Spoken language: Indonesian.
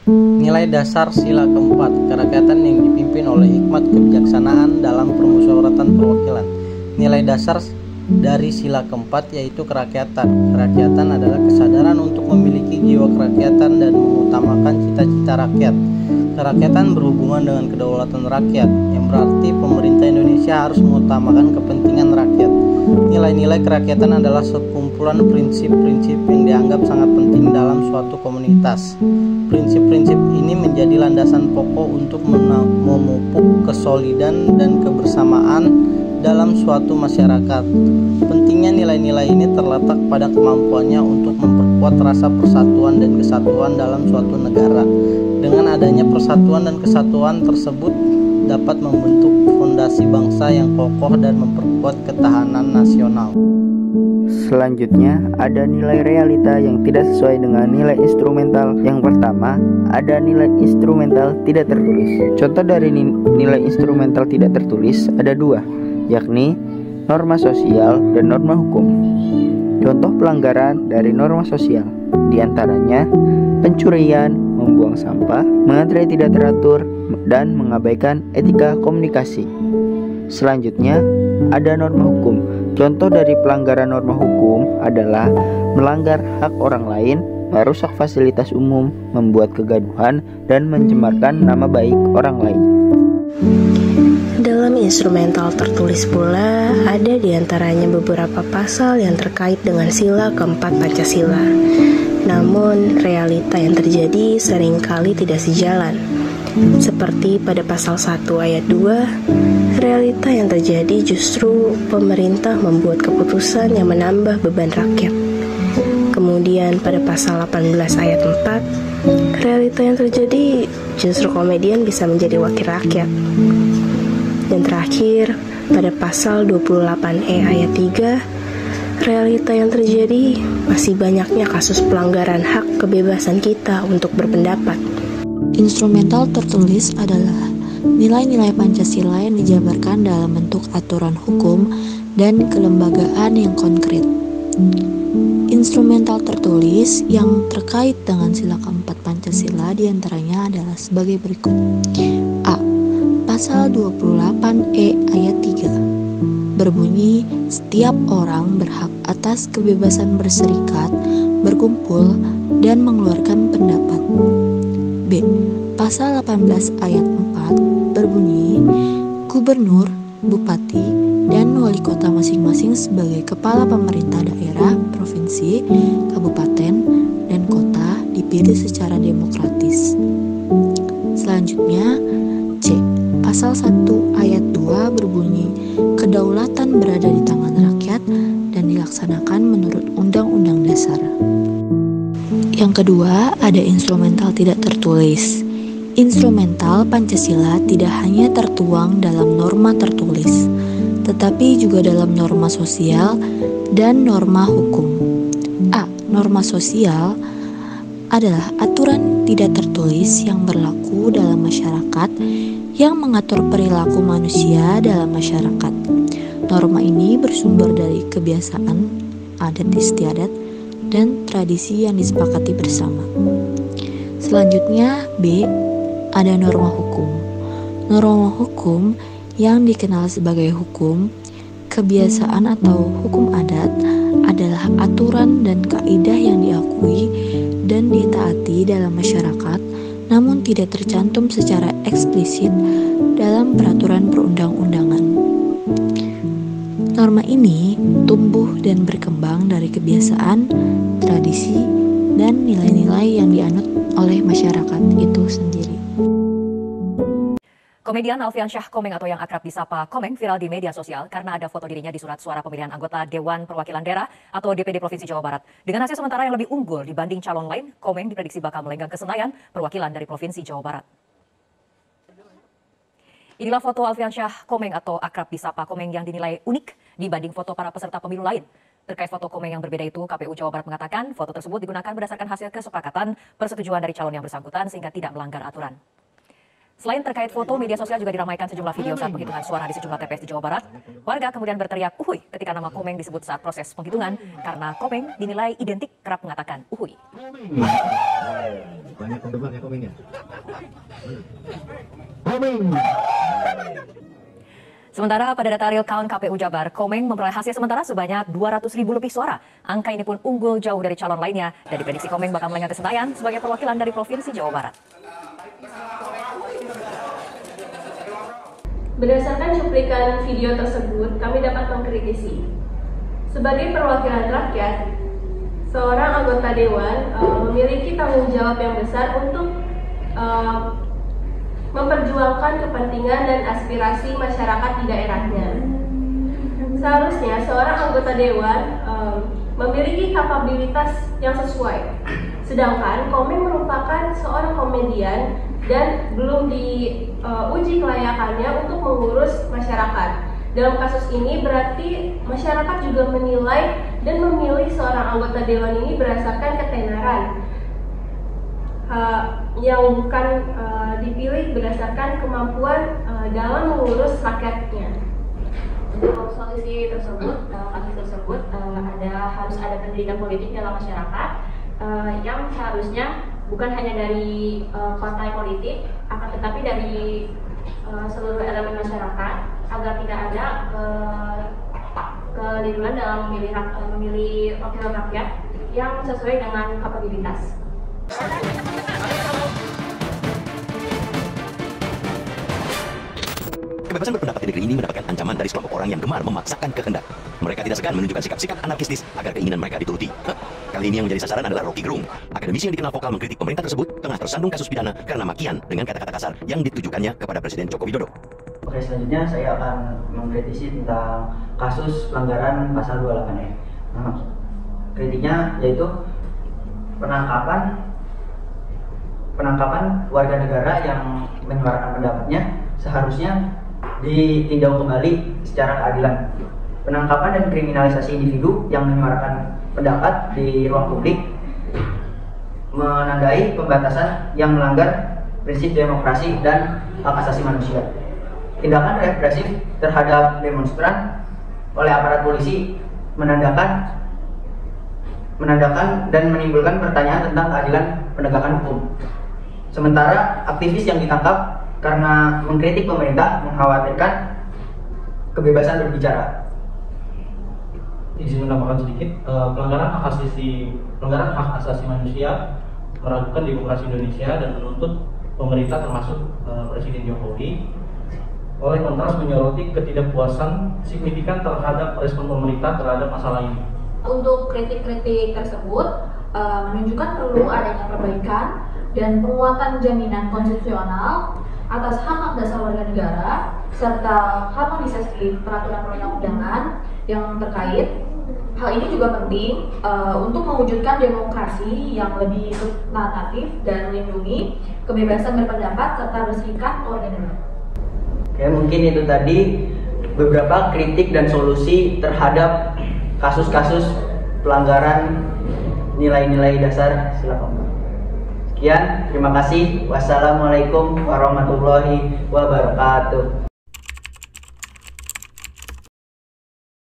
Nilai dasar sila keempat, kerakyatan yang dipimpin oleh hikmat kebijaksanaan dalam permusyawaratan perwakilan. Nilai dasar dari sila keempat yaitu kerakyatan. Kerakyatan adalah kesadaran untuk memiliki jiwa kerakyatan dan mengutamakan cita-cita rakyat. Kerakyatan berhubungan dengan kedaulatan rakyat, yang berarti pemerintah Indonesia harus mengutamakan kepentingan rakyat. Nilai-nilai kerakyatan adalah sekumpulan prinsip-prinsip yang dianggap sangat penting dalam suatu komunitas. Prinsip-prinsip ini menjadi landasan pokok untuk memupuk kesolidan dan kebersamaan dalam suatu masyarakat. Pentingnya nilai-nilai ini terletak pada kemampuannya untuk memperkuat rasa persatuan dan kesatuan dalam suatu negara. Dengan adanya persatuan dan kesatuan tersebut dapat membentuk fondasi bangsa yang kokoh dan memperkuat ketahanan nasional. Selanjutnya, ada nilai realita yang tidak sesuai dengan nilai instrumental. Yang pertama, ada nilai instrumental tidak tertulis. Contoh dari nilai instrumental tidak tertulis ada dua, yakni norma sosial dan norma hukum. Contoh pelanggaran dari norma sosial, diantaranya pencurian, membuang sampah, mengantre tidak teratur, dan mengabaikan etika komunikasi. Selanjutnya, ada norma hukum. Contoh dari pelanggaran norma hukum adalah melanggar hak orang lain, merusak fasilitas umum, membuat kegaduhan, dan mencemarkan nama baik orang lain. Dalam instrumental tertulis pula, ada diantaranya beberapa pasal yang terkait dengan sila keempat Pancasila. Namun, realita yang terjadi seringkali tidak sejalan. Seperti pada pasal 1 ayat 2, realita yang terjadi justru pemerintah membuat keputusan yang menambah beban rakyat. Kemudian pada pasal 18 ayat 4, realita yang terjadi justru komedian bisa menjadi wakil rakyat. Dan terakhir, pada pasal 28E ayat 3, realita yang terjadi masih banyaknya kasus pelanggaran hak kebebasan kita untuk berpendapat. Instrumental tertulis adalah nilai-nilai Pancasila yang dijabarkan dalam bentuk aturan hukum dan kelembagaan yang konkret. Instrumental tertulis yang terkait dengan sila keempat Pancasila diantaranya adalah sebagai berikut. A. Pasal 28E ayat 3 berbunyi, setiap orang berhak atas kebebasan berserikat, berkumpul, dan mengeluarkan pendapat. B. Pasal 18 ayat 4 berbunyi, gubernur, bupati, dan wali kota masing-masing sebagai kepala pemerintah daerah, provinsi, kabupaten, dan kota dipilih secara demokratis. Selanjutnya, C. Pasal 1 ayat 2 berbunyi, kedaulatan berada di tangan rakyat dan dilaksanakan menurut Undang-Undang Dasar. Yang kedua, ada instrumental tidak tertulis. Instrumental Pancasila tidak hanya tertuang dalam norma tertulis, tetapi juga dalam norma sosial dan norma hukum. A. Norma sosial adalah aturan tidak tertulis yang berlaku dalam masyarakat yang mengatur perilaku manusia dalam masyarakat. Norma ini bersumber dari kebiasaan, adat istiadat, dan tradisi yang disepakati bersama. Selanjutnya, B. Ada norma hukum. Norma hukum yang dikenal sebagai hukum, kebiasaan atau hukum adat adalah aturan dan kaidah yang diakui dan ditaati dalam masyarakat, namun tidak tercantum secara eksplisit dalam peraturan perundang-undangan. Norma ini tumbuh dan berkembang dari kebiasaan, tradisi, dan nilai-nilai yang dianut oleh masyarakat itu sendiri. Komedian Alfiansyah Komeng atau yang akrab disapa Komeng viral di media sosial karena ada foto dirinya di surat suara pemilihan anggota Dewan Perwakilan Daerah atau DPD Provinsi Jawa Barat. Dengan hasil sementara yang lebih unggul dibanding calon lain, Komeng diprediksi bakal melenggang ke Senayan, perwakilan dari Provinsi Jawa Barat. Inilah foto Alfiansyah Komeng atau akrab disapa Komeng yang dinilai unik dibanding foto para peserta pemilu lain. Terkait foto Komeng yang berbeda itu, KPU Jawa Barat mengatakan foto tersebut digunakan berdasarkan hasil kesepakatan persetujuan dari calon yang bersangkutan sehingga tidak melanggar aturan. Selain terkait foto, media sosial juga diramaikan sejumlah video saat penghitungan suara di sejumlah TPS di Jawa Barat. Warga kemudian berteriak uhuy ketika nama Komeng disebut saat proses penghitungan karena Komeng dinilai identik kerap mengatakan uhuy. Banyak penggemar ya Komeng ya. Sementara pada data real count KPU Jabar, Komeng memperoleh hasil sementara sebanyak 200.000 lebih suara. Angka ini pun unggul jauh dari calon lainnya dan diprediksi Komeng bakal melenggang ke Senayan sebagai perwakilan dari Provinsi Jawa Barat. Berdasarkan cuplikan video tersebut, kami dapat mengkritisi. Sebagai perwakilan rakyat, seorang anggota dewan memiliki tanggung jawab yang besar untuk memperjuangkan kepentingan dan aspirasi masyarakat di daerahnya. Seharusnya seorang anggota dewan memiliki kapabilitas yang sesuai. Sedangkan Komeng merupakan seorang komedian dan belum diuji kelayakannya untuk mengurus masyarakat. Dalam kasus ini berarti masyarakat juga menilai dan memilih seorang anggota dewan ini berdasarkan ketenaran, yang bukan dipilih berdasarkan kemampuan dalam mengurus rakyatnya. Untuk solusi tersebut, kasus tersebut harus ada pendidikan politik dalam masyarakat yang seharusnya bukan hanya dari partai politik, akan tetapi dari seluruh elemen masyarakat agar tidak ada keliruan dalam memilih wakil rakyat yang sesuai dengan kapabilitas. Kebebasan berpendapat di negeri ini mendapatkan ancaman dari sekelompok orang yang gemar memaksakan kehendak. Mereka tidak segan menunjukkan sikap-sikap anarkistis agar keinginan mereka dituruti. Kali ini yang menjadi sasaran adalah Rocky Gerung. Akademisi yang dikenal vokal mengkritik pemerintah tersebut tengah tersandung kasus pidana karena makian dengan kata-kata kasar yang ditujukannya kepada Presiden Joko Widodo. Oke, selanjutnya saya akan mengkritisi tentang kasus pelanggaran pasal 28E. Kritiknya yaitu penangkapan warga negara yang menyuarakan pendapatnya seharusnya ditinjau kembali secara keadilan. Penangkapan dan kriminalisasi individu yang menyuarakan pendapat di ruang publik menandai pembatasan yang melanggar prinsip demokrasi dan hak asasi manusia. Tindakan represif terhadap demonstran oleh aparat polisi menandakan dan menimbulkan pertanyaan tentang keadilan penegakan hukum. Sementara aktivis yang ditangkap karena mengkritik pemerintah mengkhawatirkan kebebasan berbicara. Izin menambahkan sedikit, pelanggaran hak asasi manusia meragukan demokrasi Indonesia dan menuntut pemerintah termasuk Presiden Jokowi oleh kontras menyoroti ketidakpuasan signifikan terhadap respon pemerintah terhadap masalah ini. Untuk kritik-kritik tersebut menunjukkan perlu adanya perbaikan dan penguatan jaminan konstitusional atas hak-hak dasar warga negara serta harmonisasi peraturan perundang-undangan yang terkait. Hal ini juga penting untuk mewujudkan demokrasi yang lebih substantif dan melindungi kebebasan berpendapat serta berserikat warga negara. Oke, mungkin itu tadi beberapa kritik dan solusi terhadap kasus-kasus pelanggaran nilai-nilai dasar sila keempat. Sekian, terima kasih. Wassalamualaikum warahmatullahi wabarakatuh.